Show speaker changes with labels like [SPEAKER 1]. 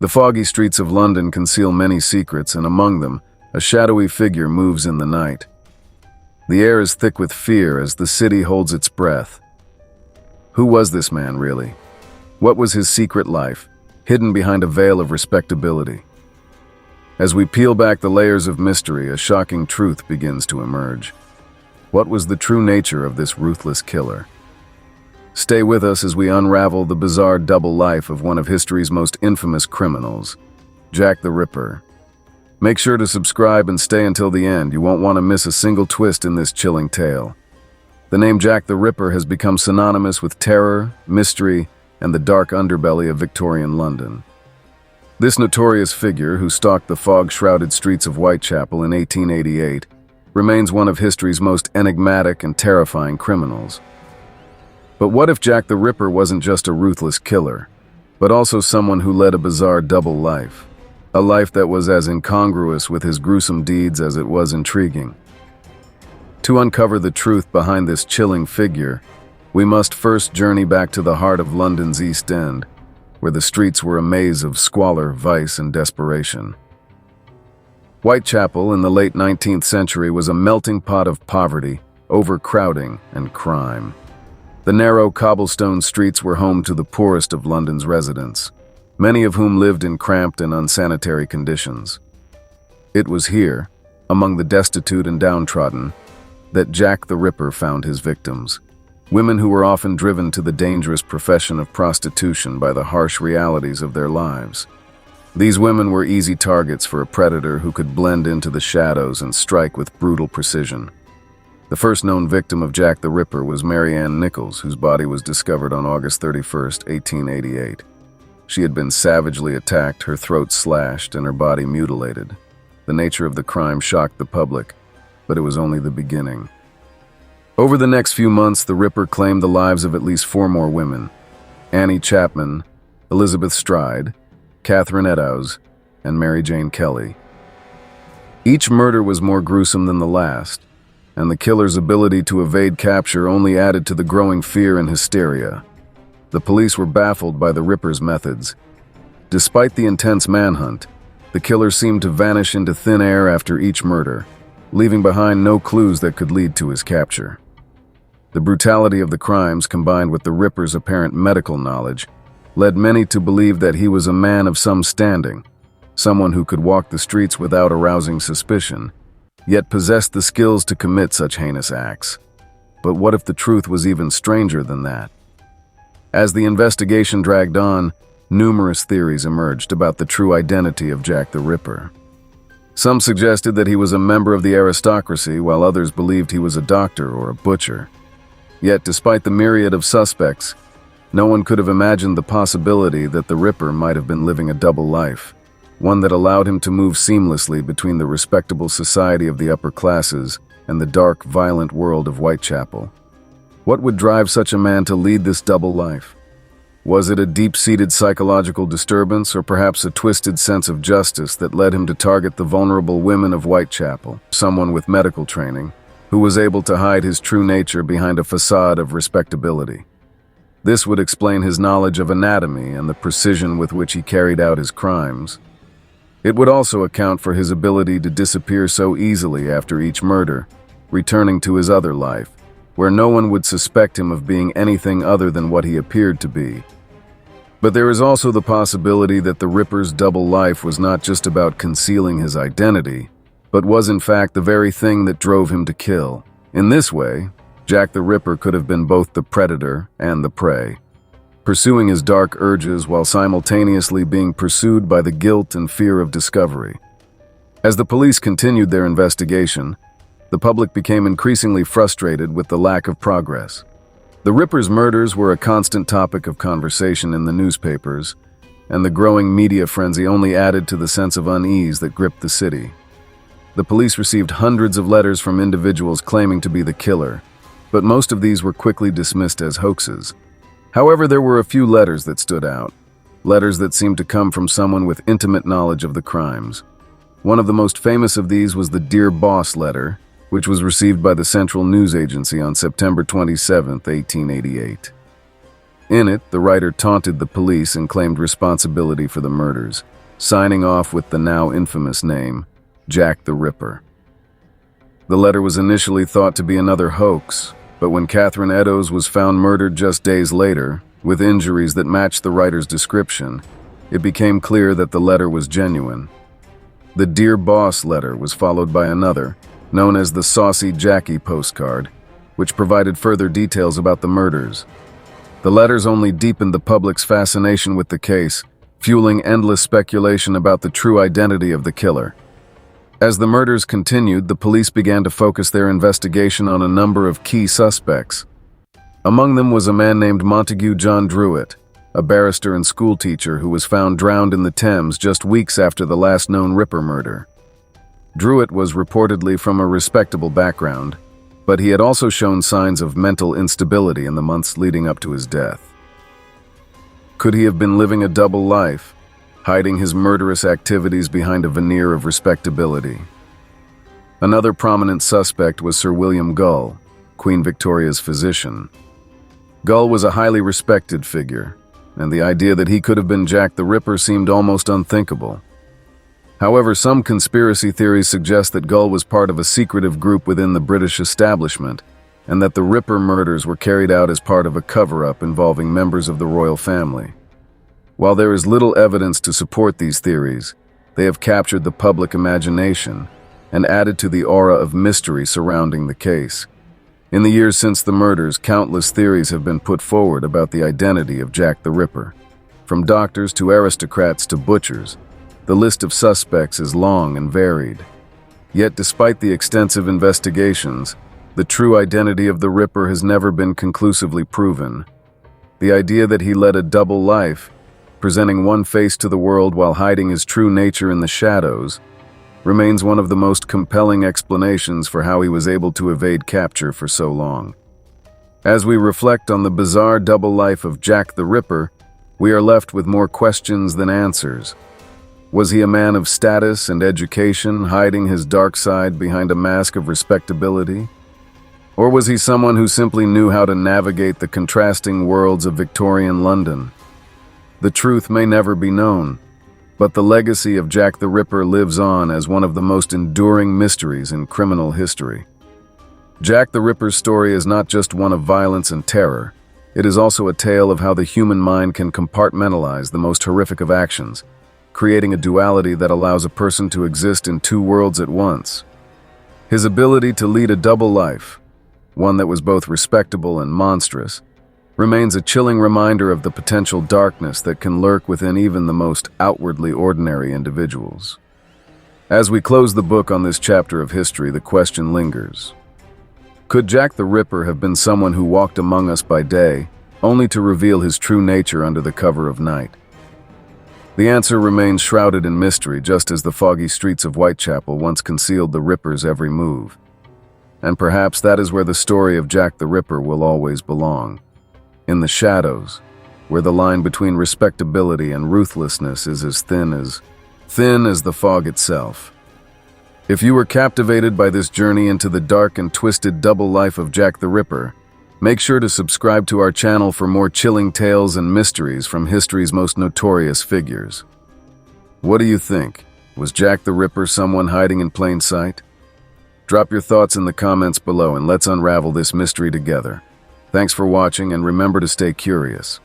[SPEAKER 1] The foggy streets of London conceal many secrets, and among them, a shadowy figure moves in the night. The air is thick with fear as the city holds its breath. Who was this man, really? What was his secret life, hidden behind a veil of respectability? As we peel back the layers of mystery, a shocking truth begins to emerge. What was the true nature of this ruthless killer? Stay with us as we unravel the bizarre double life of one of history's most infamous criminals, Jack the Ripper. Make sure to subscribe and stay until the end. You won't want to miss a single twist in this chilling tale. The name Jack the Ripper has become synonymous with terror, mystery, and the dark underbelly of Victorian London. This notorious figure, who stalked the fog-shrouded streets of Whitechapel in 1888, remains one of history's most enigmatic and terrifying criminals. But what if Jack the Ripper wasn't just a ruthless killer, but also someone who led a bizarre double life? A life that was as incongruous with his gruesome deeds as it was intriguing. To uncover the truth behind this chilling figure, we must first journey back to the heart of London's East End, where the streets were a maze of squalor, vice, and desperation. Whitechapel in the late 19th century was a melting pot of poverty, overcrowding, and crime. The narrow cobblestone streets were home to the poorest of London's residents, many of whom lived in cramped and unsanitary conditions. It was here, among the destitute and downtrodden, that Jack the Ripper found his victims, women who were often driven to the dangerous profession of prostitution by the harsh realities of their lives. These women were easy targets for a predator who could blend into the shadows and strike with brutal precision. The first known victim of Jack the Ripper was Mary Ann Nichols, whose body was discovered on August 31, 1888. She had been savagely attacked, her throat slashed, and her body mutilated. The nature of the crime shocked the public, but it was only the beginning. Over the next few months, the Ripper claimed the lives of at least 4 more women: Annie Chapman, Elizabeth Stride, Catherine Eddowes, and Mary Jane Kelly. Each murder was more gruesome than the last, and the killer's ability to evade capture only added to the growing fear and hysteria. The police were baffled by the Ripper's methods. Despite the intense manhunt, the killer seemed to vanish into thin air after each murder, leaving behind no clues that could lead to his capture. The brutality of the crimes, combined with the Ripper's apparent medical knowledge, led many to believe that he was a man of some standing, someone who could walk the streets without arousing suspicion, yet possessed the skills to commit such heinous acts. But what if the truth was even stranger than that? As the investigation dragged on, numerous theories emerged about the true identity of Jack the Ripper. Some suggested that he was a member of the aristocracy, while others believed he was a doctor or a butcher. Yet, despite the myriad of suspects, no one could have imagined the possibility that the Ripper might have been living a double life, one that allowed him to move seamlessly between the respectable society of the upper classes and the dark, violent world of Whitechapel. What would drive such a man to lead this double life? Was it a deep-seated psychological disturbance, or perhaps a twisted sense of justice that led him to target the vulnerable women of Whitechapel, someone with medical training, who was able to hide his true nature behind a facade of respectability? This would explain his knowledge of anatomy and the precision with which he carried out his crimes. It would also account for his ability to disappear so easily after each murder, returning to his other life, where no one would suspect him of being anything other than what he appeared to be. But there is also the possibility that the Ripper's double life was not just about concealing his identity, but was in fact the very thing that drove him to kill. In this way, Jack the Ripper could have been both the predator and the prey, pursuing his dark urges while simultaneously being pursued by the guilt and fear of discovery. As the police continued their investigation, the public became increasingly frustrated with the lack of progress. The Ripper's murders were a constant topic of conversation in the newspapers, and the growing media frenzy only added to the sense of unease that gripped the city. The police received hundreds of letters from individuals claiming to be the killer, but most of these were quickly dismissed as hoaxes. However, there were a few letters that stood out, letters that seemed to come from someone with intimate knowledge of the crimes. One of the most famous of these was the Dear Boss letter, which was received by the Central News Agency on September 27, 1888. In it, the writer taunted the police and claimed responsibility for the murders, signing off with the now infamous name, Jack the Ripper. The letter was initially thought to be another hoax, but when Catherine Eddowes was found murdered just days later, with injuries that matched the writer's description, it became clear that the letter was genuine. The Dear Boss letter was followed by another, known as the Saucy Jackie postcard, which provided further details about the murders. The letters only deepened the public's fascination with the case, fueling endless speculation about the true identity of the killer. As the murders continued, the police began to focus their investigation on a number of key suspects. Among them was a man named Montague John Druitt, a barrister and schoolteacher who was found drowned in the Thames just weeks after the last known Ripper murder. Druitt was reportedly from a respectable background, but he had also shown signs of mental instability in the months leading up to his death. Could he have been living a double life, hiding his murderous activities behind a veneer of respectability? Another prominent suspect was Sir William Gull, Queen Victoria's physician. Gull was a highly respected figure, and the idea that he could have been Jack the Ripper seemed almost unthinkable. However, some conspiracy theories suggest that Gull was part of a secretive group within the British establishment, and that the Ripper murders were carried out as part of a cover-up involving members of the royal family. While there is little evidence to support these theories, they have captured the public imagination and added to the aura of mystery surrounding the case. In the years since the murders, countless theories have been put forward about the identity of Jack the Ripper. From doctors to aristocrats to butchers, the list of suspects is long and varied. Yet despite the extensive investigations, the true identity of the Ripper has never been conclusively proven. The idea that he led a double life, presenting one face to the world while hiding his true nature in the shadows, remains one of the most compelling explanations for how he was able to evade capture for so long. As we reflect on the bizarre double life of Jack the Ripper, we are left with more questions than answers. Was he a man of status and education, hiding his dark side behind a mask of respectability? Or was he someone who simply knew how to navigate the contrasting worlds of Victorian London? The truth may never be known, but the legacy of Jack the Ripper lives on as one of the most enduring mysteries in criminal history. Jack the Ripper's story is not just one of violence and terror. It is also a tale of how the human mind can compartmentalize the most horrific of actions, creating a duality that allows a person to exist in two worlds at once. His ability to lead a double life, one that was both respectable and monstrous, remains a chilling reminder of the potential darkness that can lurk within even the most outwardly ordinary individuals. As we close the book on this chapter of history, the question lingers. Could Jack the Ripper have been someone who walked among us by day, only to reveal his true nature under the cover of night? The answer remains shrouded in mystery, just as the foggy streets of Whitechapel once concealed the Ripper's every move. And perhaps that is where the story of Jack the Ripper will always belong. In the shadows, where the line between respectability and ruthlessness is as thin as the fog itself. If you were captivated by this journey into the dark and twisted double life of Jack the Ripper, make sure to subscribe to our channel for more chilling tales and mysteries from history's most notorious figures. What do you think? Was Jack the Ripper someone hiding in plain sight? Drop your thoughts in the comments below and let's unravel this mystery together. Thanks for watching, and remember to stay curious.